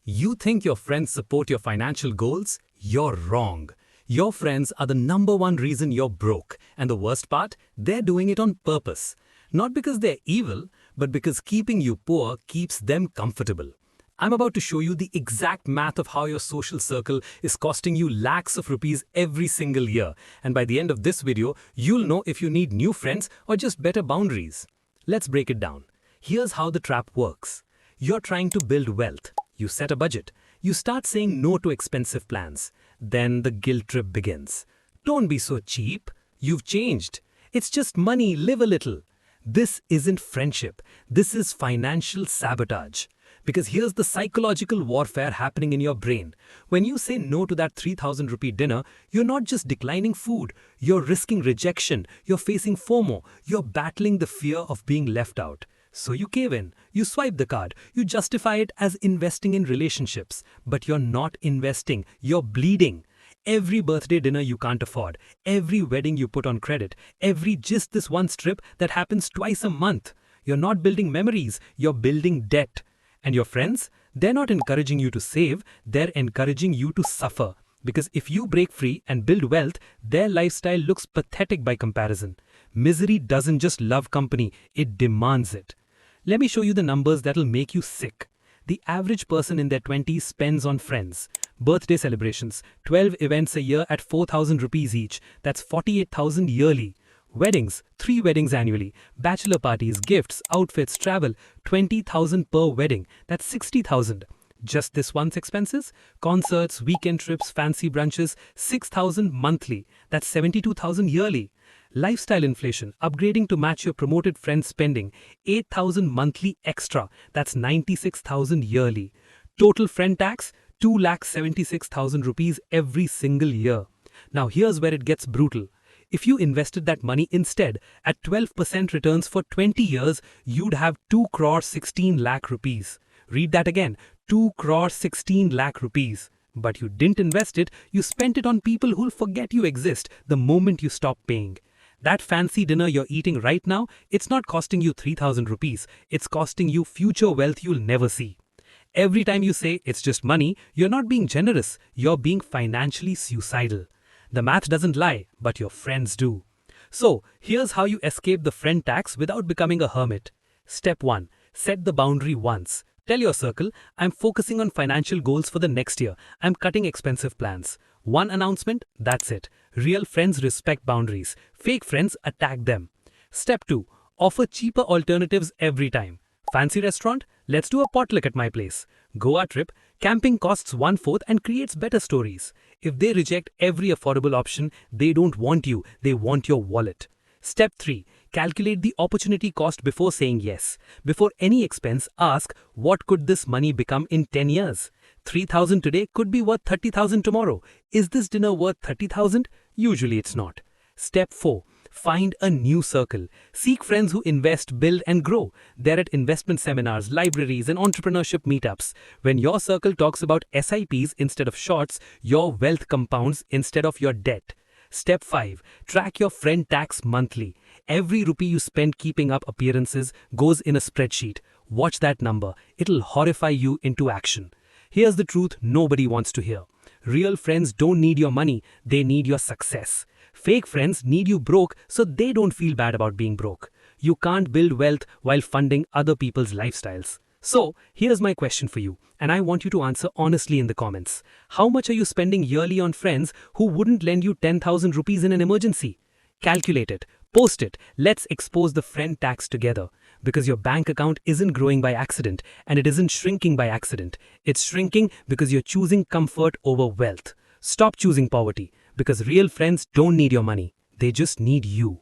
You think your friends support your financial goals? You're wrong. Your friends are the number one reason you're broke. And the worst part, they're doing it on purpose. Not because they're evil, but because keeping you poor keeps them comfortable. I'm about to show you the exact math of how your social circle is costing you lakhs of rupees every single year. And by the end of this video, you'll know if you need new friends or just better boundaries. Let's break it down. Here's how the trap works. You're trying to build wealth. You set a budget. You start saying no to expensive plans. Then the guilt trip begins. Don't be so cheap. You've changed. It's just money, live a little. This isn't friendship. This is financial sabotage. Because here's the psychological warfare happening in your brain. When you say no to that 3,000 rupee dinner, you're not just declining food. You're risking rejection. You're facing FOMO. You're battling the fear of being left out. So you cave in, you swipe the card, you justify it as investing in relationships. But you're not investing, you're bleeding. Every birthday dinner you can't afford, every wedding you put on credit, every just this one trip that happens twice a month. You're not building memories, you're building debt. And your friends, they're not encouraging you to save, they're encouraging you to suffer. Because if you break free and build wealth, their lifestyle looks pathetic by comparison. Misery doesn't just love company, it demands it. Let me show you the numbers that'll make you sick. The average person in their 20s spends on friends. Birthday celebrations, 12 events a year at 4,000 rupees each. That's 48,000 yearly. Weddings, 3 weddings annually. Bachelor parties, gifts, outfits, travel, 20,000 per wedding. That's 60,000. Just this one's expenses? Concerts, weekend trips, fancy brunches, 6,000 monthly. That's 72,000 yearly. Lifestyle inflation, upgrading to match your promoted friend's spending, 8,000 monthly extra. That's 96,000 yearly. Total friend tax, 2,76,000 rupees every single year. Now here's where it gets brutal. If you invested that money instead at 12% returns for 20 years, you'd have 2 crore 16 lakh rupees. Read that again, 2 crore 16 lakh rupees. But you didn't invest it, you spent it on people who'll forget you exist the moment you stop paying. That fancy dinner you're eating right now, it's not costing you 3,000 rupees. It's costing you future wealth you'll never see. Every time you say it's just money, you're not being generous. You're being financially suicidal. The math doesn't lie, but your friends do. So, here's how you escape the friend tax without becoming a hermit. Step 1. Set the boundary once. Tell your circle, I'm focusing on financial goals for the next year. I'm cutting expensive plans. One announcement, that's it. Real friends respect boundaries. Fake friends attack them. Step 2. Offer cheaper alternatives every time. Fancy restaurant? Let's do a potluck at my place. Goa trip? Camping costs 1/4 and creates better stories. If they reject every affordable option, they don't want you, they want your wallet. Step 3. Calculate the opportunity cost before saying yes. Before any expense, ask, what could this money become in 10 years? 3,000 today could be worth 30,000 tomorrow. Is this dinner worth 30,000? Usually it's not. Step 4. Find a new circle. Seek friends who invest, build and grow. They're at investment seminars, libraries and entrepreneurship meetups. When your circle talks about SIPs instead of shorts, your wealth compounds instead of your debt. Step 5. Track your friend tax monthly. Every rupee you spend keeping up appearances goes in a spreadsheet. Watch that number. It'll horrify you into action. Here's the truth nobody wants to hear. Real friends don't need your money, they need your success. Fake friends need you broke so they don't feel bad about being broke. You can't build wealth while funding other people's lifestyles. So, here's my question for you, and I want you to answer honestly in the comments. How much are you spending yearly on friends who wouldn't lend you 10,000 rupees in an emergency? Calculate it, post it, let's expose the friend tax together. Because your bank account isn't growing by accident, and it isn't shrinking by accident. It's shrinking because you're choosing comfort over wealth. Stop choosing poverty, because real friends don't need your money, they just need you.